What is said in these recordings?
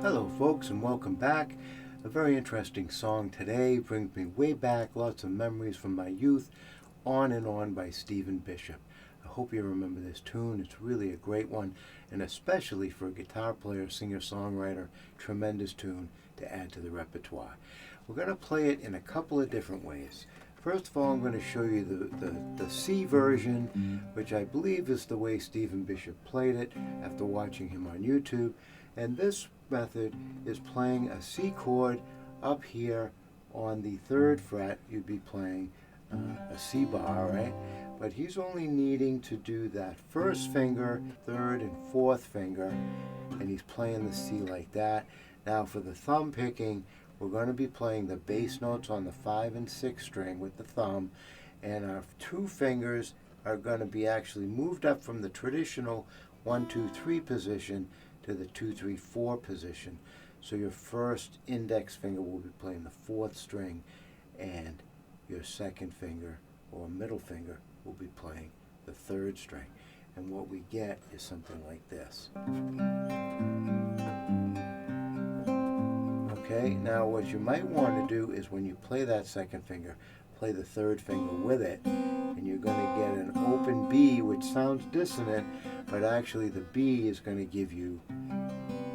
Hello folks and welcome back. A very interesting song today, brings me way back, lots of memories from my youth. On and On by Stephen Bishop. I hope you remember this tune. It's really a great one, and especially for a guitar player, singer-songwriter, tremendous tune to add to the repertoire. We're going to play it in a couple of different ways. First of all, I'm going to show you the C version, which I believe is the way Stephen Bishop played it after watching him on YouTube. And this method is playing a C chord up here on the 3rd fret. You'd be playing a C bar, right? But he's only needing to do that 1st finger, 3rd and 4th finger, and he's playing the C like that. Now for the thumb picking, we're going to be playing the bass notes on the 5 and 6 string with the thumb, and our 2 fingers are going to be actually moved up from the traditional 1, 2, 3 position to the 2, 3, 4 position. So your first index finger will be playing the 4th string, and your 2nd finger or middle finger will be playing the 3rd string. And what we get is something like this. Okay, now what you might want to do is when you play that 2nd finger, play the 3rd finger with it, and you're going to get an open B, which sounds dissonant, but actually the B is going to give you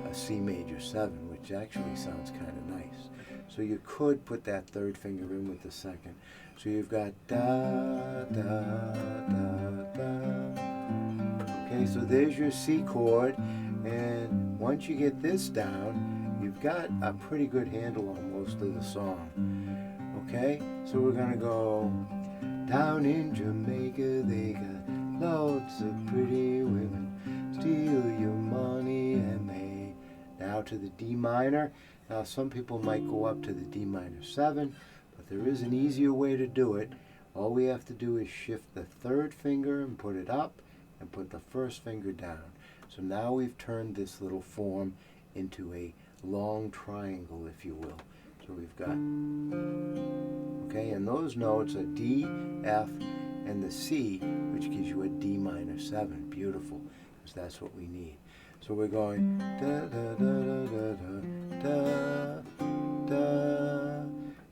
a C major 7, which actually sounds kind of nice. So you could put that 3rd finger in with the 2nd. So you've got da, da, da, da. Okay, so there's your C chord, and once you get this down, you've got a pretty good handle on most of the song. Okay, so we're going to go down in Jamaica, they got lots of pretty women, steal your money and they. Now to the D minor. Now some people might go up to the D minor 7, but there is an easier way to do it. All we have to do is shift the 3rd finger and put it up, and put the 1st finger down. So now we've turned this little form into a long triangle, if you will. So we've got, okay, and those notes are D, F, and the C, which gives you a D minor 7. Beautiful, because that's what we need. So we're going da da da da da da da,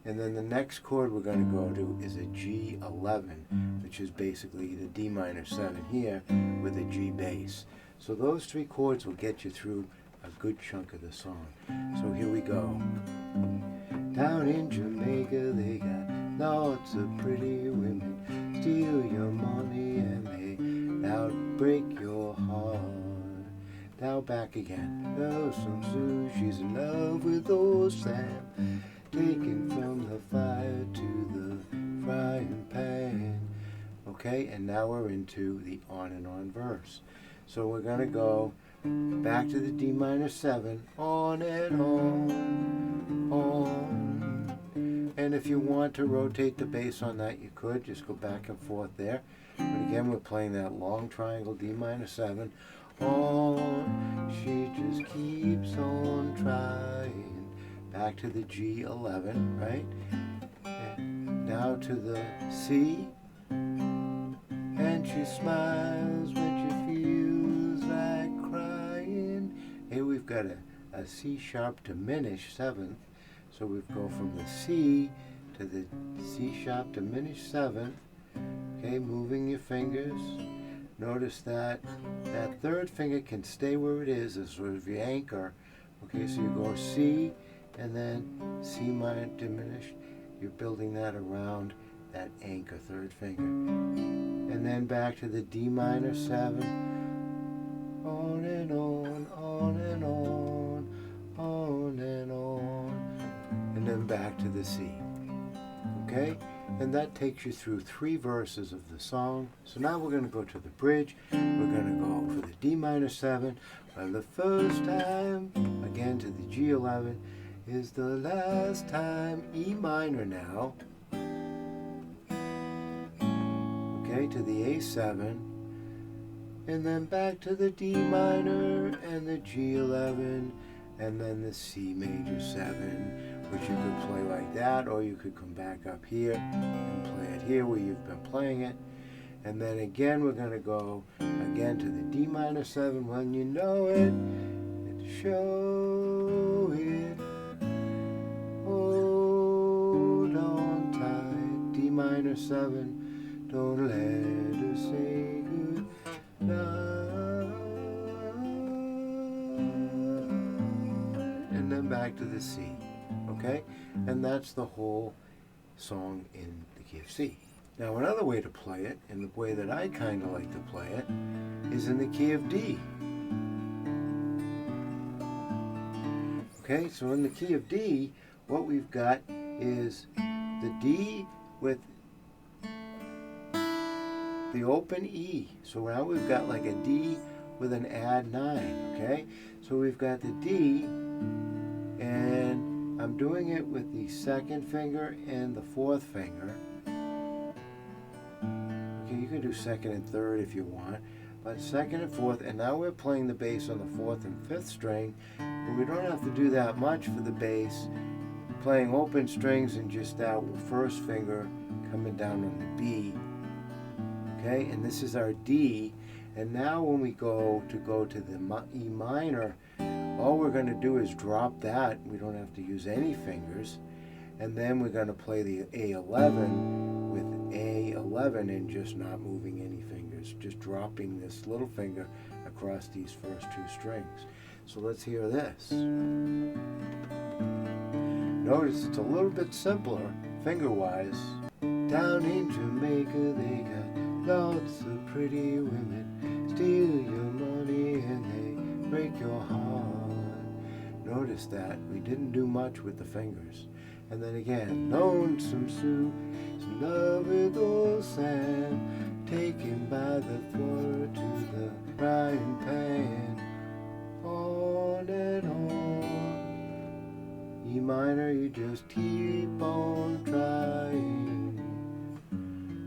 and then the next chord we're going to go to is a G11, which is basically the D minor 7 here with a G bass. So those 3 chords will get you through a good chunk of the song. So here we go. Down in Jamaica they got lots of pretty women, steal your money and they now break your heart. Now back again. Oh, some Sue, she's in love with old Sam, taken from the fire to the frying pan. Okay, and now we're into the on and on verse. So we're going to go back to the D minor 7, on and on. And if you want to rotate the bass on that, you could just go back and forth there. But again, we're playing that long triangle D minor 7. On, she just keeps on trying. Back to the G11, right? And now to the C. And she smiles when she feels like crying. Here we've got a C sharp diminished 7th. So we go from the C to the C sharp diminished 7th. Okay, moving your fingers. Notice that that 3rd finger can stay where it is as sort of your anchor. Okay, so you go C and then C minor diminished. You're building that around that anchor 3rd finger. And then back to the D minor 7. On and on, on and on, on and on. And then back to the C. Okay? And that takes you through 3 verses of the song. So now we're going to go to the bridge. We're going to go for the D minor 7. For the first time, again to the G11, is the last time. E minor now. Okay, to the A7. And then back to the D minor and the G11. And then the C major 7, which you could play like that, or you could come back up here and play it here where you've been playing it. And then again we're going to go again to the D minor 7 when you know it. show it. Hold on tight. D minor 7. Don't let her say goodnight. And then back to the C. Okay? And that's the whole song in the key of C. Now another way to play it, and the way that I kind of like to play it, is in the key of D. Okay, so in the key of D, what we've got is the D with the open E. So now we've got like a D with an add 9, okay? So we've got the D, and I'm doing it with the second finger and the fourth finger. Okay, you can do second and third if you want, but second and fourth, and now we're playing the bass on the fourth and fifth string, but we don't have to do that much for the bass, playing open strings and just that first finger coming down on the B. Okay, and this is our D, and now when we go to the E minor, all we're going to do is drop that. We don't have to use any fingers, and then we're going to play the A11 with A11 and just not moving any fingers, just dropping this little finger across these first two strings. So let's hear this. Notice it's a little bit simpler finger-wise. Down in Jamaica they got lots of pretty women, steal your money and they break your heart. Notice that we didn't do much with the fingers. And then again, Lonesome Sue is in love with old Sam, taken by the throat to the frying pan. On and on, E minor, you just keep on trying.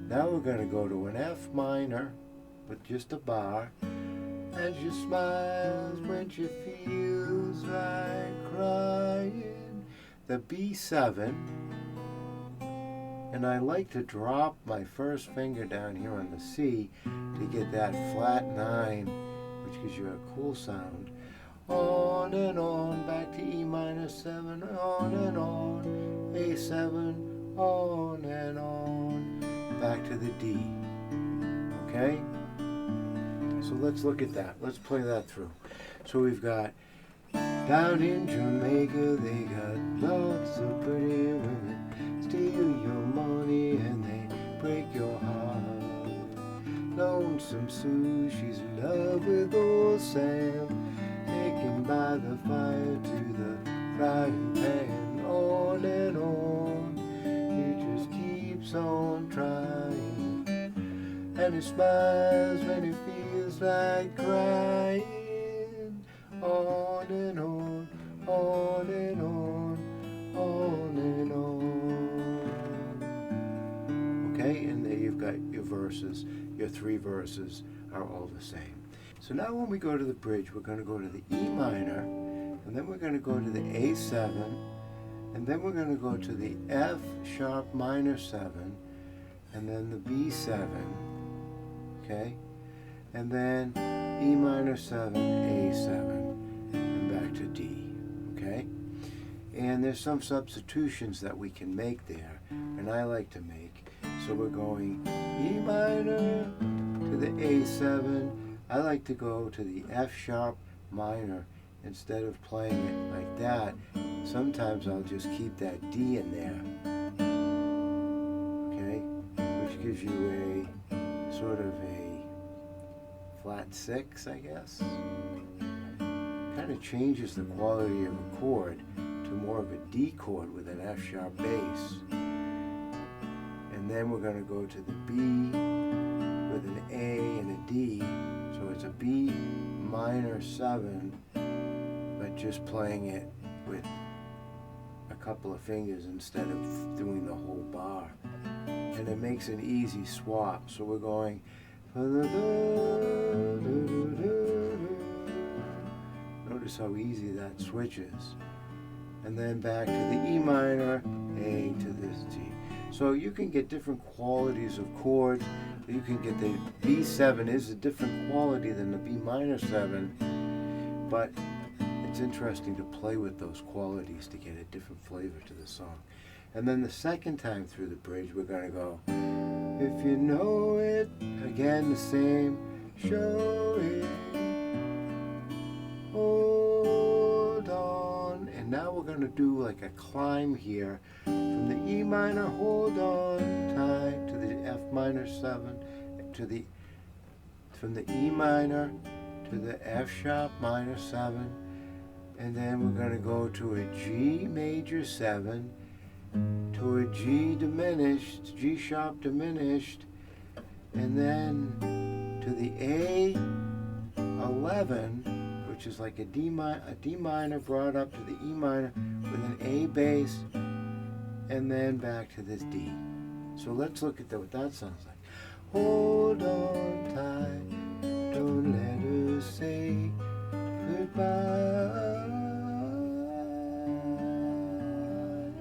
Now we're going to go to an F minor with just a bar, and she smiles when she feels like crying. The B7, and I like to drop my first finger down here on the C to get that flat 9, which gives you a cool sound. On and on, back to E minor 7, on and on, A7, on and on, back to the D. Okay? So let's look at that. Let's play that through. So we've got, down in Jamaica they got lots of pretty women, steal your money and they break your heart. Lonesome Sue, she's in love with old Sam, taken by the fire to the frying pan. On and on, he just keeps on trying, and he smiles when he feels like crying. On and on, on and on, on and on. Okay, and there you've got your verses. Your 3 verses are all the same. So now when we go to the bridge, we're going to go to the E minor, and then we're going to go to the A7, and then we're going to go to the F sharp minor 7, and then the B7, okay, and then E minor 7, A7, and back to D, okay? And there's some substitutions that we can make there, and I like to make. So we're going E minor to the A7. I like to go to the F sharp minor instead of playing it like that. Sometimes I'll just keep that D in there, okay? Which gives you a sort of a flat 6, I guess. Kind of changes the quality of a chord to more of a D chord with an F sharp bass. And then we're going to go to the B with an A and a D. So it's a B minor 7, but just playing it with a couple of fingers instead of doing the whole bar. And it makes an easy swap. So we're going, notice how easy that switches. And then back to the E minor, A to this D. So you can get different qualities of chords. You can get the B7 is a different quality than the B minor 7, but it's interesting to play with those qualities to get a different flavor to the song. And then the second time through the bridge, we're going to go, if you know it, again the same, show it, hold on. And now we're going to do like a climb here from the E minor, hold on tight, to the F minor 7, from the E minor to the F sharp minor 7, and then we're going to go to a G major 7, to a G diminished, G sharp diminished, and then to the A 11, which is like a D minor brought up to the E minor with an A bass, and then back to this D. So let's look at what that sounds like. Hold on tight, don't let her say goodbye.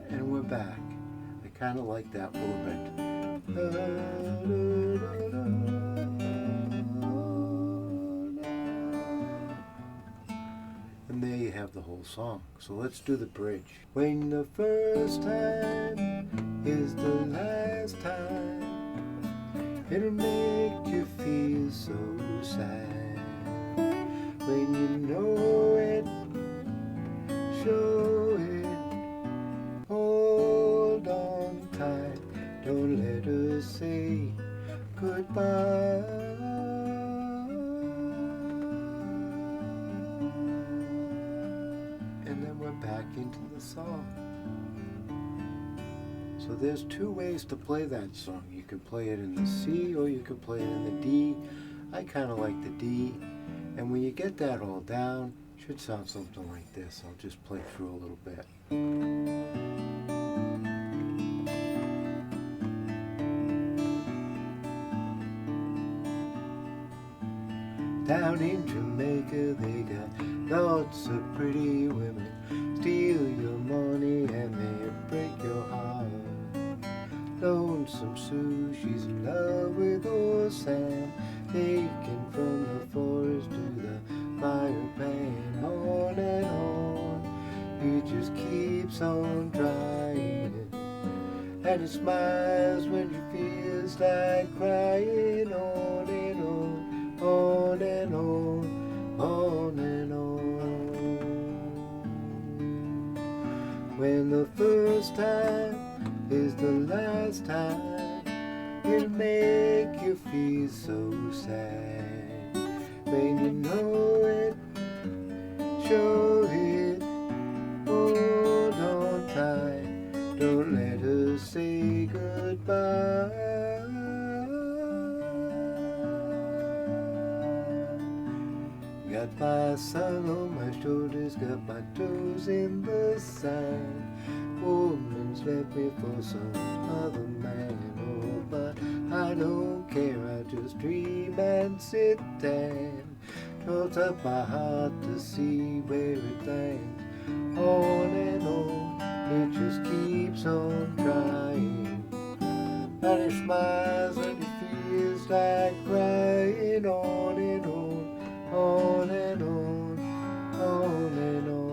And we're back. I kind of like that movement. And there you have the whole song. So let's do the bridge. When the first time is the last time, it'll make you feel so sad. When you know it, show it, hold on tight, don't let her say goodbye. And then we're back into the song. So there's two ways to play that song. You can play it in the C or you can play it in the D. I kind of like the D. And when you get that all down, it should sound something like this. I'll just play through a little bit. Down in Jamaica they got lots of pretty women, steal your money and they break your heart. Lonesome Sue, she's in love with old Sam, taken from the forest to the fire pan. On and on, he just keeps on trying, and he smiles when she feels like crying. On and on, on and on, on and on. When the first time is the last time, it'll make you feel so sad. When you know it, show it, hold on tight, don't let her say goodbye. Got my sun on my shoulders, got my toes in the sand. Woman's left me for some other man. Oh, but I don't care, I just dream and sit and toss up my heart to see where it lands. On and on, it just keeps on trying, and it smiles and it feels like crying. On and on, on and on, on and on.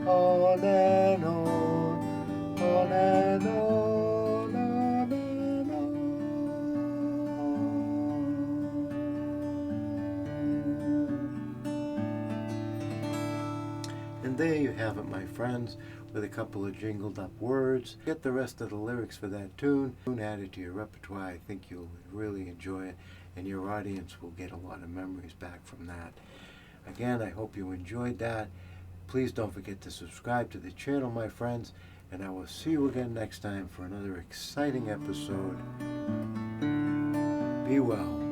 On and on, on and on, on and on. And there you have it, my friends, with a couple of jingled up words. Get the rest of the lyrics for that tune. Add it to your repertoire. I think you'll really enjoy it, and your audience will get a lot of memories back from that. Again, I hope you enjoyed that. Please don't forget to subscribe to the channel, my friends, and I will see you again next time for another exciting episode. Be well.